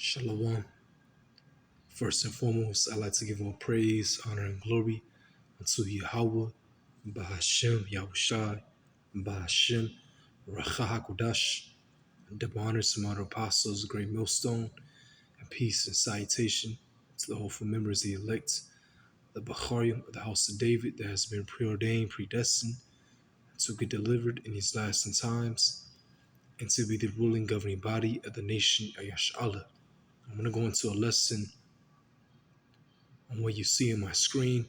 Shalom. First and foremost, I'd like to give all praise, honor, and glory unto Yahweh, Bahashem, Yahushai, Bahashem, Racha HaKodash, and double honors to modern apostles, great millstone, and peace and salutation to the hopeful members, the elect, the Bacharim of the house of David that has been preordained, predestined to get delivered in these last times and to be the ruling governing body of the nation of Yash'Allah. I'm going to go into a lesson on what you see on my screen.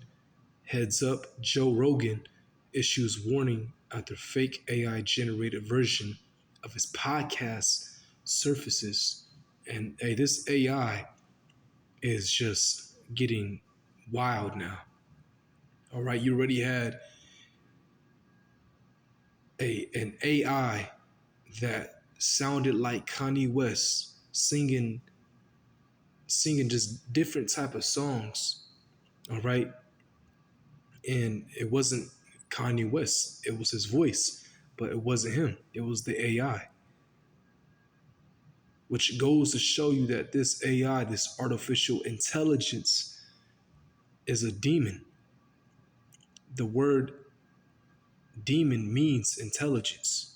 Heads up, Joe Rogan issues warning after fake AI generated version of his podcast surfaces. And hey, this AI is just getting wild now. All right, you already had an AI that sounded like Kanye West singing just different type of songs. All right, and it wasn't Kanye West. It was his voice, but it wasn't him. It was the AI, which goes to show you that this AI, this artificial intelligence, is a demon. The word demon means intelligence.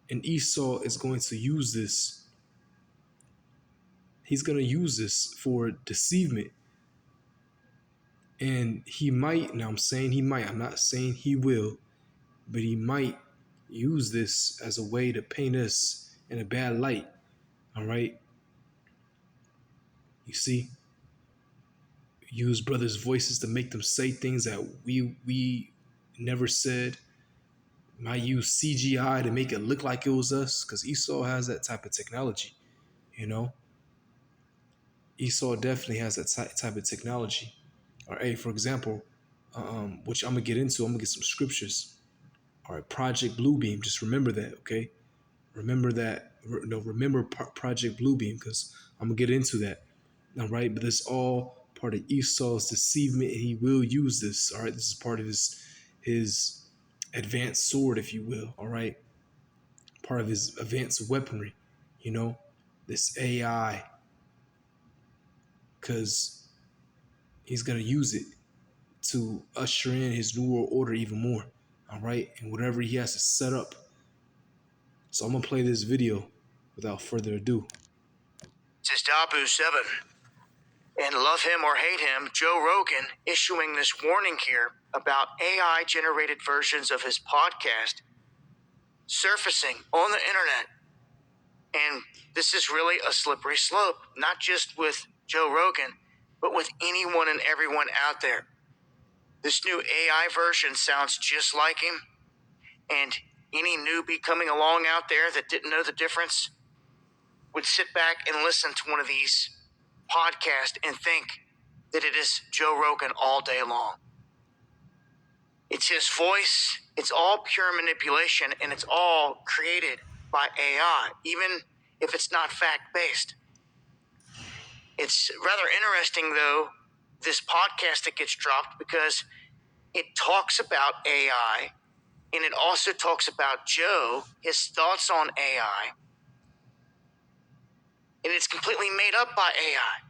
And Esau is going to use this. He's going to use this for deceivement. And he might, now I'm saying he might, I'm not saying he will, but he might use this as a way to paint us in a bad light. All right. You see, use brothers' voices to make them say things that we never said. Might use CGI to make it look like it was us, because Esau has that type of technology. You know, Esau definitely has that type of technology. Or hey, for example, which I'm gonna get into. I'm gonna get some scriptures. All right, Project Bluebeam. Just remember that, okay? Remember that. No, remember Project Bluebeam, because I'm gonna get into that. All right, but this all part of Esau's deceivement, and he will use this. All right, this is part of his advanced sword, if you will. All right, part of his advanced weaponry. You know, this AI, because he's gonna use it to usher in his new world order even more. All right, and whatever he has to set up. So I'm gonna play this video without further ado. This is Dabu 7. And love him or hate him, Joe Rogan issuing this warning here about AI generated versions of his podcast surfacing on the internet. And this is really a slippery slope, not just with Joe Rogan, but with anyone and everyone out there. This new AI version sounds just like him, and any newbie coming along out there that didn't know the difference would sit back and listen to one of these podcasts and think that it is Joe Rogan all day long. It's his voice, it's all pure manipulation, and it's all created by AI, even if it's not fact-based. It's rather interesting, though, this podcast that gets dropped, because it talks about AI, and it also talks about Joe, his thoughts on AI, and it's completely made up by AI.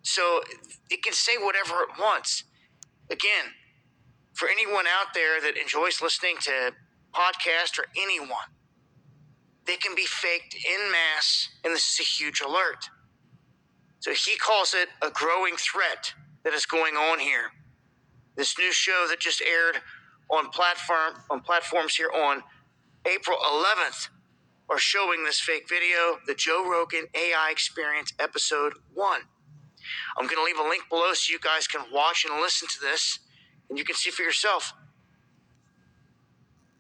So it can say whatever it wants. Again, for anyone out there that enjoys listening to podcasts or anyone, they can be faked en masse, and this is a huge alert. So he calls it a growing threat that is going on here. This new show that just aired on platforms here on April 11th are showing this fake video, the Joe Rogan AI Experience Episode 1. I'm going to leave a link below so you guys can watch and listen to this, and you can see for yourself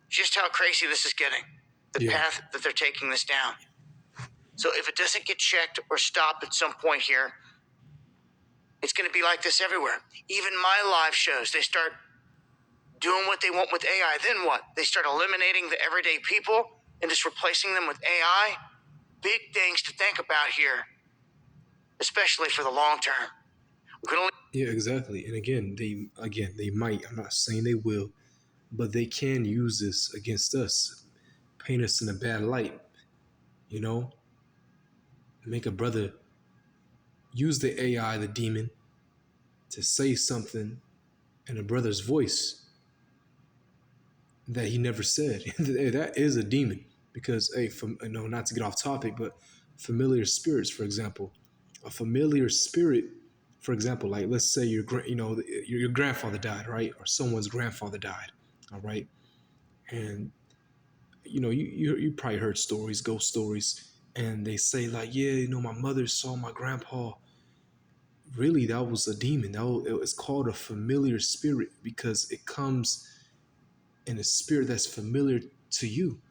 just how crazy this is getting, the path that they're taking this down. So if it doesn't get checked or stopped at some point here, it's going to be like this everywhere. Even my live shows, they start doing what they want with AI. Then what? They start eliminating the everyday people and just replacing them with AI. Big things to think about here, especially for the long term. Yeah, exactly. And again, they might. I'm not saying they will, but they can use this against us, paint us in a bad light. You know, make a brother use the AI, the demon, to say something in a brother's voice that he never said. That is a demon. Because, hey, not to get off topic, but familiar spirits, for example, a familiar spirit, for example, like let's say your grandfather died, right, or someone's grandfather died, all right, and you probably heard stories, ghost stories, and they say like, yeah, my mother saw my grandpa. Really, that was a demon. It's called a familiar spirit because it comes in a spirit that's familiar to you,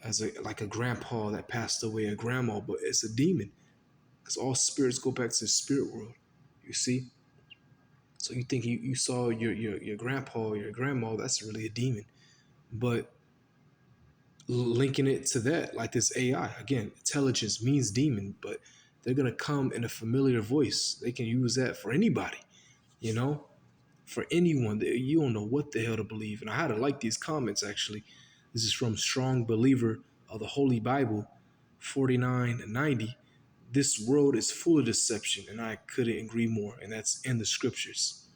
as like a grandpa that passed away, a grandma, but it's a demon because all spirits go back to the spirit world. You see, so you think you saw your grandpa or your grandma, that's really a demon. But linking it to that, like this AI, again, intelligence means demon, but they're gonna come in a familiar voice. They can use that for anybody, you know, for anyone. You don't know what the hell to believe. And I had to like these comments actually. This is from Strong Believer of the Holy Bible, 4990. This world is full of deception, and I couldn't agree more. And that's in the scriptures.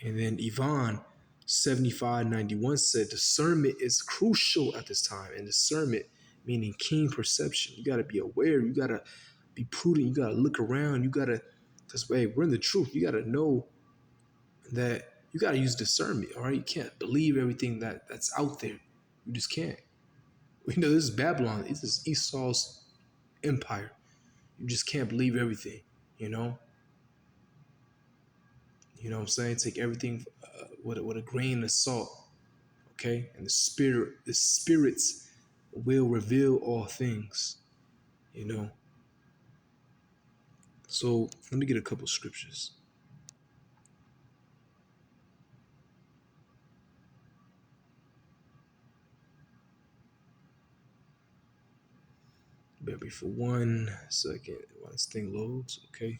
And then Yvonne 7591 said discernment is crucial at this time. And discernment meaning keen perception. You gotta be aware, you gotta be prudent, you gotta look around, you gotta, because hey, we're in the truth. You gotta know that you gotta use discernment, all right? You can't believe everything that's out there. You just can't. We know this is Babylon, this is Esau's empire. You just can't believe everything, you know? You know what I'm saying? Take everything with a grain of salt, okay? And the spirits will reveal all things, you know? So let me get a couple scriptures. Bear me for 1 second while this thing loads, okay?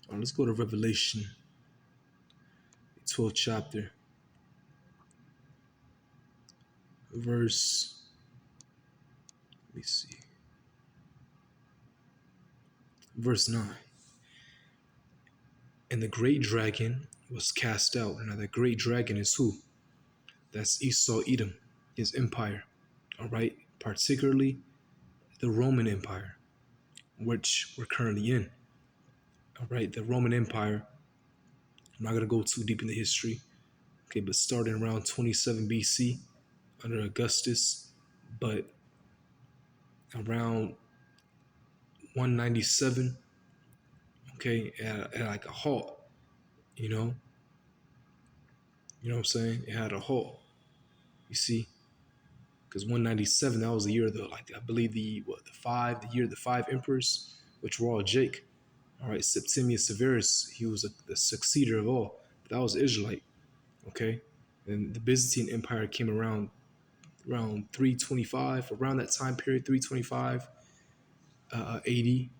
All right, let's go to Revelation, 12th chapter, verse, let me see, verse 9. And the great dragon was cast out. Now, the great dragon is who? That's Esau, Edom, his empire, all right? Particularly the Roman Empire, which we're currently in, all right? The Roman Empire, I'm not going to go too deep into history, okay, but starting around 27 BC under Augustus, but around 197, okay, at like a halt, you know? You know what I'm saying? It had a halt, you see? Because 197, that was the year of I believe the year of the five emperors, which were all Jake. All right, Septimius Severus, he was the successor of all, but that was Israelite, okay? And the Byzantine Empire came around 325, around that time period, 325 AD,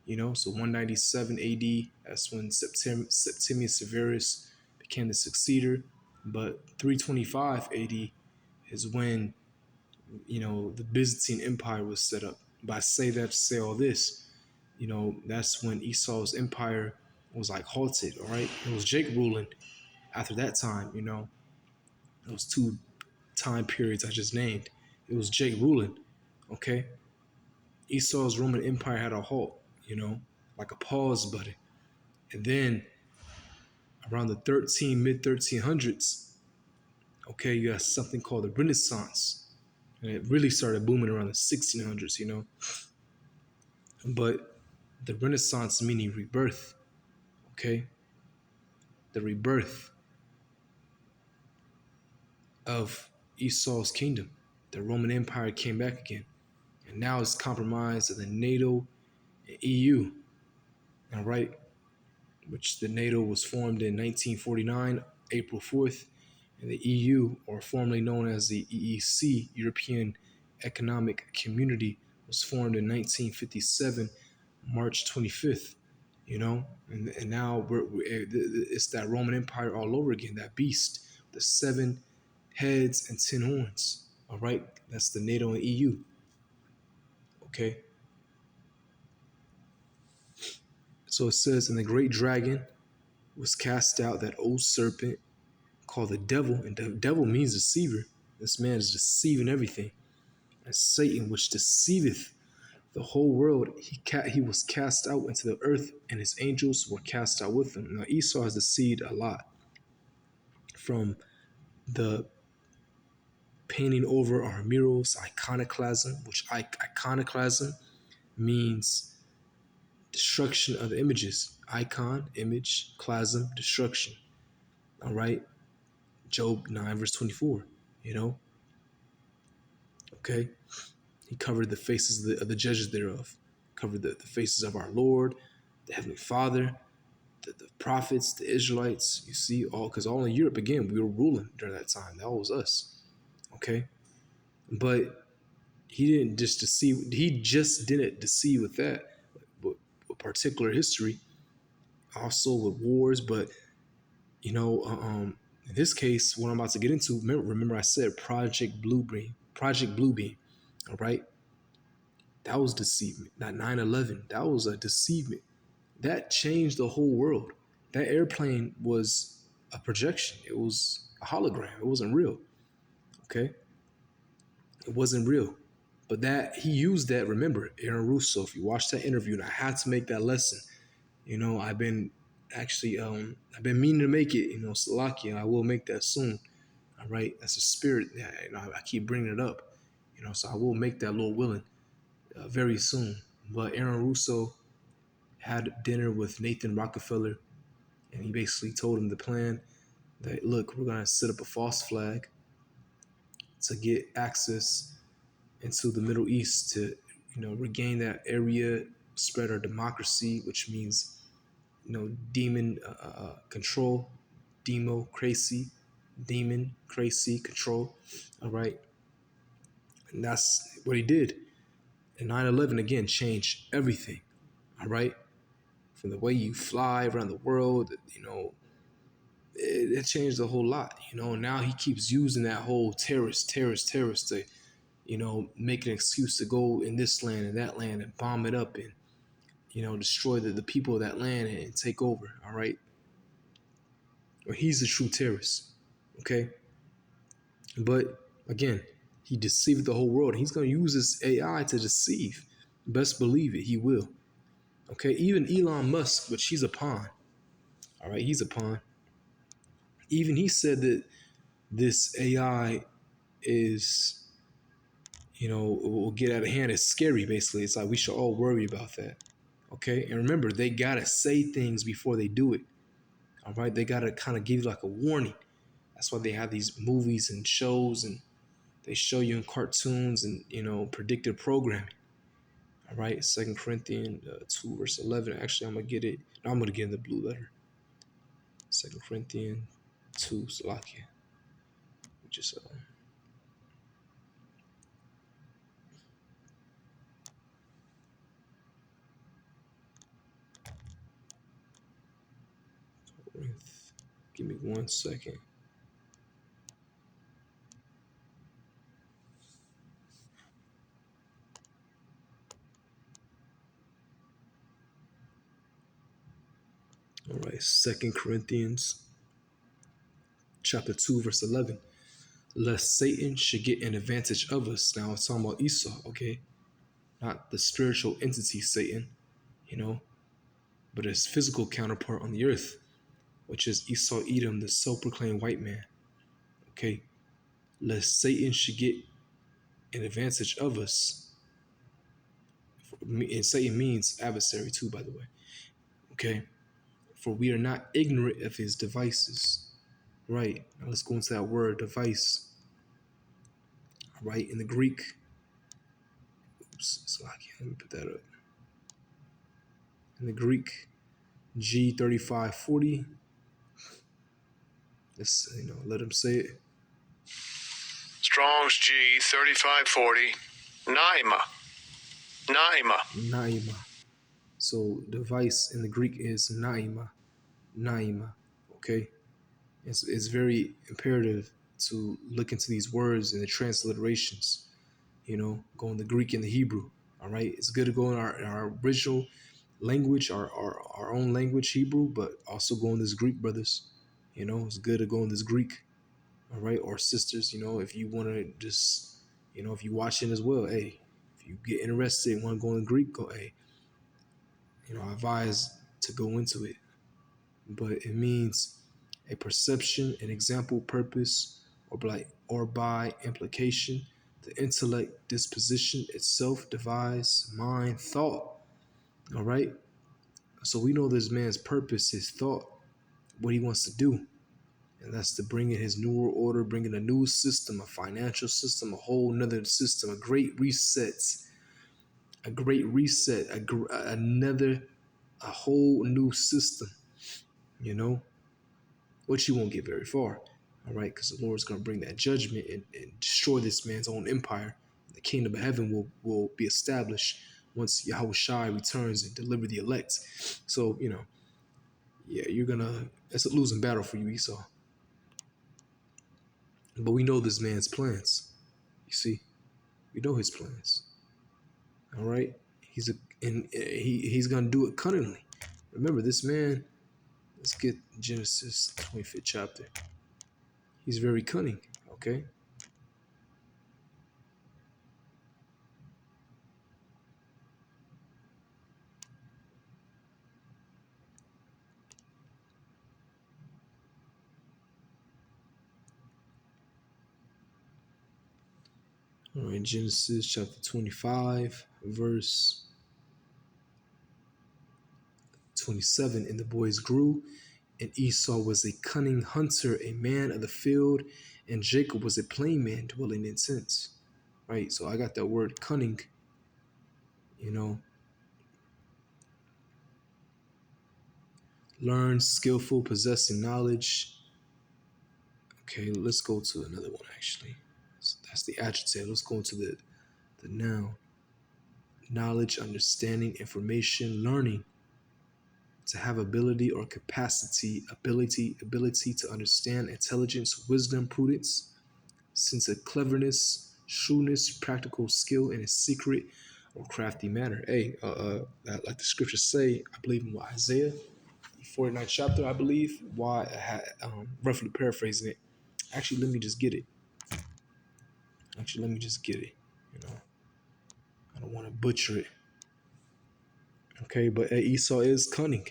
you know, so 197 AD, that's when Septimius Severus became the successor, but 325 AD is when, you know, the Byzantine Empire was set up. But I say that to say all this, you know, that's when Esau's empire was like halted, all right? It was Jake ruling after that time, you know. Those two time periods I just named. It was Jake ruling, okay? Esau's Roman Empire had a halt, you know, like a pause button. And then around the mid 1300s, okay, you got something called the Renaissance. And it really started booming around the 1600s, you know. But the Renaissance meaning rebirth, okay? The rebirth of Esau's kingdom. The Roman Empire came back again. And now it's compromised of the NATO and EU. All right? Which the NATO was formed in 1949, April 4th. And the EU, or formerly known as the EEC, European Economic Community, was formed in 1957, March 25th. You know, and now it's that Roman Empire all over again, that beast. the 7 heads and 10 horns. All right, that's the NATO and EU. Okay. So it says, and the great dragon was cast out, that old serpent called the devil, and the devil means deceiver. This man is deceiving everything. And Satan, which deceiveth the whole world, he was cast out into the earth, and his angels were cast out with him. Now Esau has deceived a lot, from the painting over our murals, iconoclasm, which iconoclasm means destruction of the images. Icon, image, clasm, destruction. All right. Job 9 verse 24, okay. He covered the faces of the judges thereof, covered the faces of our Lord, the Heavenly Father, the prophets, the Israelites. You see, because all in Europe, again, we were ruling during that time. That was us, okay. But he didn't just deceive. He just didn't deceive with that, but with particular history, also with wars. But in this case, what I'm about to get into, remember I said Project Bluebeam. All right, that was deceivement. That 9/11, that was a deceivement. That changed the whole world. That airplane was a projection. It was a hologram. It wasn't real. Okay, it wasn't real. But that he used that. Remember, Aaron Russo. If you watch that interview, and I had to make that lesson. I've been meaning to make it. Salakia. I will make that soon. All right, that's a spirit. I keep bringing it up. So I will make that, Lord willing, very soon. But Aaron Russo had dinner with Nathan Rockefeller, and he basically told him the plan that, look, we're gonna set up a false flag to get access into the Middle East to, regain that area, spread our democracy, which means, demon control, democracy, demon crazy control. All right, and that's what he did. And 9/11 again changed everything. All right, from the way you fly around the world, it changed a whole lot. Now he keeps using that whole terrorist to, make an excuse to go in this land and that land and bomb it up and, destroy the people of that land and take over. All right. Or he's the true terrorist. Okay. But again, he deceived the whole world. He's going to use this AI to deceive. Best believe it, he will. Okay. Even Elon Musk, which he's a pawn. All right. He's a pawn. Even he said that this AI is, it will get out of hand. It's scary, basically. It's like we should all worry about that. Okay. And remember, they got to say things before they do it. All right. They got to kind of give you like a warning. That's why they have these movies and shows, and they show you in cartoons and, predictive programming. All right. 2 Corinthians 2 verse 11. Actually, I'm going to get it. No, I'm going to get in the blue letter. 2 Corinthians 2, Salakia. Just give me 1 second. All right, 2 Corinthians chapter 2, verse 11. Lest Satan should get an advantage of us. Now it's talking about Esau, okay? Not the spiritual entity Satan, but his physical counterpart on the earth, which is Esau Edom, the self-proclaimed white man. Okay? Lest Satan should get an advantage of us. And Satan means adversary too, by the way. Okay? For we are not ignorant of his devices. Right. Now let's go into that word, device. All right. In the Greek. Oops. Let me put that up. In the Greek, G3540. Let's, let him say it. Strong's G3540. Naima. So device in the Greek is naima. Okay. It's very imperative to look into these words and the transliterations, go in the Greek and the Hebrew. All right. It's good to go in our original language, our own language, Hebrew, but also go in this Greek, brothers. It's good to go in this Greek. All right. Or sisters, if you want to just, if you watching as well, hey, if you get interested and want to go in Greek, go, hey, I advise to go into it. But it means a perception, an example, purpose, or by implication, the intellect, disposition itself, device, mind, thought. All right. So we know this man's purpose, his thought, what he wants to do. And that's to bring in his new world order, bring in a new system, a financial system, a whole nother system, a great reset, a whole new system, which he won't get very far. All right, because the Lord's going to bring that judgment and destroy this man's own empire. The kingdom of heaven will be established once Yahweh Shai returns and deliver the elect. So, yeah, it's a losing battle for you, Esau. But we know this man's plans. You see, we know his plans. All right, he's gonna do it cunningly. Remember, this man. Let's get Genesis 25th chapter. He's very cunning. Okay. All right, Genesis chapter 25, verse 27. And the boys grew, and Esau was a cunning hunter, a man of the field, and Jacob was a plain man dwelling in tents. Right, so I got that word cunning, learn, skillful, possessing knowledge. Okay, let's go to another one actually. That's the adjective. Let's go into the noun. Knowledge, understanding, information, learning. To have ability or capacity, ability to understand, intelligence, wisdom, prudence, sense of cleverness, shrewdness, practical skill in a secret or crafty manner. Hey, like the scriptures say, I believe in Isaiah 49th chapter, I believe. Why, roughly paraphrasing it. Actually, let me just get it. I don't want to butcher it. Okay, but Esau is cunning.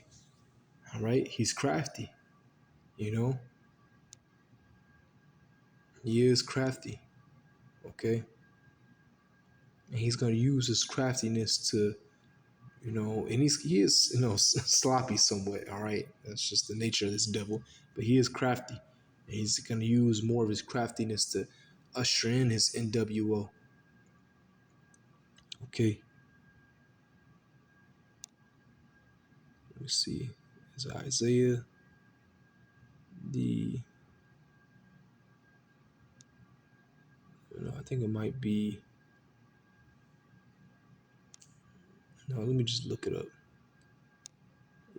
All right, he's crafty. He is crafty. Okay, and he's going to use his craftiness to, and he is, sloppy somewhat. All right, that's just the nature of this devil. But he is crafty, and he's going to use more of his craftiness to usher in his NWO. Okay. Let me see. Is Isaiah I think it might be. No, let me just look it up.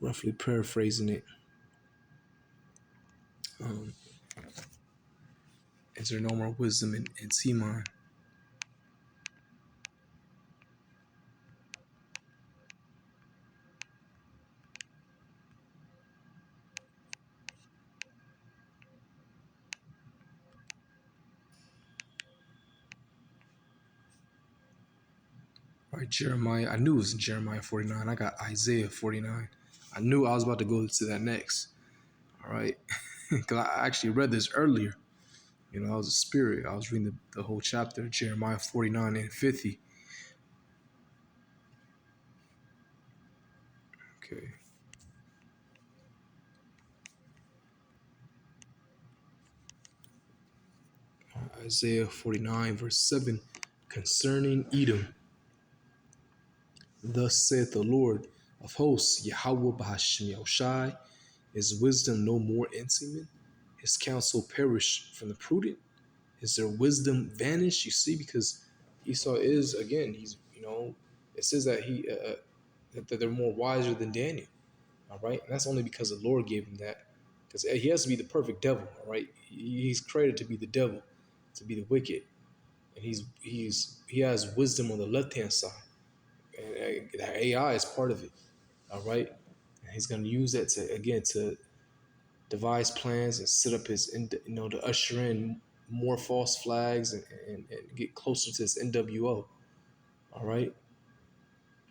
Roughly paraphrasing it. Is there no more wisdom in Timon? All right, Jeremiah. I knew it was in Jeremiah 49. I got Isaiah 49. I knew I was about to go to that next. All right. Because I actually read this earlier. I was a spirit. I was reading the whole chapter, Jeremiah 49 and 50. Okay. Isaiah 49, verse 7. Concerning Edom. Thus saith the Lord of hosts, Yahweh Bahashim Yahushai, is wisdom no more intimate? His counsel perished from the prudent? Is their wisdom vanished? You see, because Esau is, again, he's, it says that that they're more wiser than Daniel. All right. And that's only because the Lord gave him that because he has to be the perfect devil, all right? He's created to be the devil, to be the wicked, and he has wisdom on the left hand side, and AI is part of it, all right? And he's going to use that to devise plans and set up his, to usher in more false flags and get closer to his NWO, all right?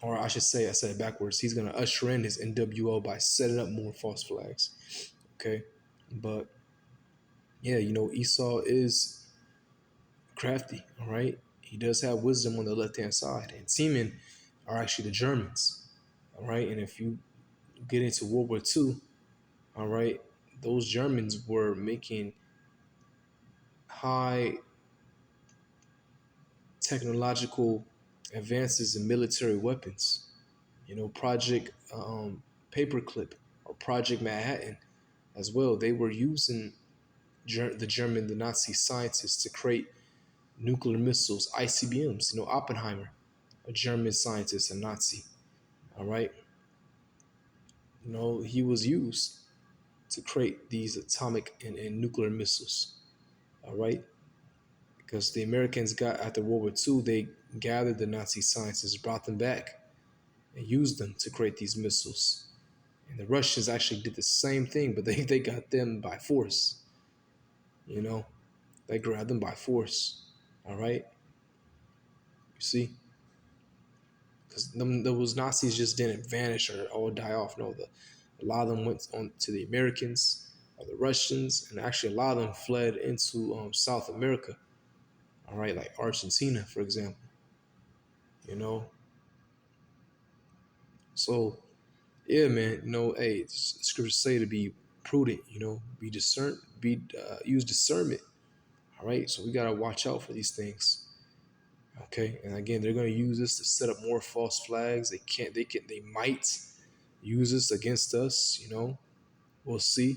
Or I should say, I said it backwards. He's going to usher in his NWO by setting up more false flags, okay? But yeah, Esau is crafty, all right? He does have wisdom on the left hand side, and Seamen are actually the Germans, all right? And if you get into World War II, all right, those Germans were making high technological advances in military weapons. Project Paperclip or Project Manhattan as well. They were using the Nazi scientists to create nuclear missiles, ICBMs. Oppenheimer, a German scientist, a Nazi. All right. He was used to create these atomic and nuclear missiles. All right. Because the Americans got after World War II, they gathered the Nazi scientists, brought them back, and used them to create these missiles. And the Russians actually did the same thing, but they got them by force. They grabbed them by force. All right. You see? Because those Nazis just didn't vanish or all die off. No, a lot of them went on to the Americans or the Russians, and actually a lot of them fled into South America. All right, like Argentina, for example. So yeah, man. Hey, scriptures say to be prudent. Be discern, use discernment. All right, so we gotta watch out for these things. Okay, and again, they're gonna use this to set up more false flags. They might use this against us. We'll see,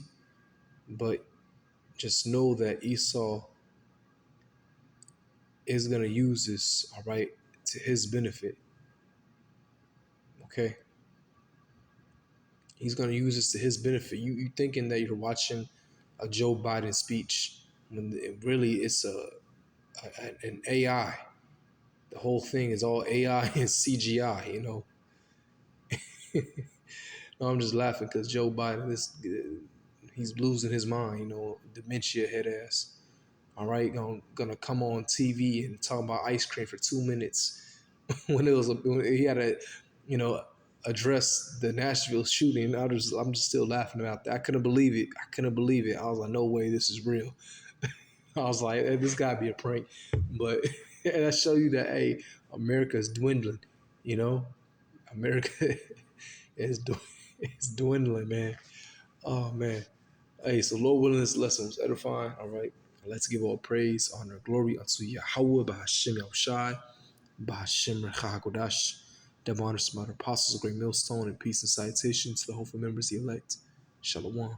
but just know that Esau is gonna use this, all right, to his benefit. Okay, he's gonna use this to his benefit. You thinking that you're watching a Joe Biden speech when really it's an AI. The whole thing is all AI and CGI. No, I'm just laughing because Joe Biden, he's losing his mind. Dementia head ass. All right, gonna come on TV and talk about ice cream for 2 minutes when he had to, address the Nashville shooting. I'm just still laughing about that. I couldn't believe it. I was like, no way, this is real. I was like, hey, this gotta be a prank. But that show you that America is dwindling. America is dwindling, man. Oh man. Hey, so Lord willing, this lesson was edifying. All right. Let's give all praise, honor, glory unto Yahweh, Bahashem Yahushai, Bahashem Rechahakodash. Devil honors to my apostles, a great millstone, and peace and citation to the hopeful members, the elect. Shalom.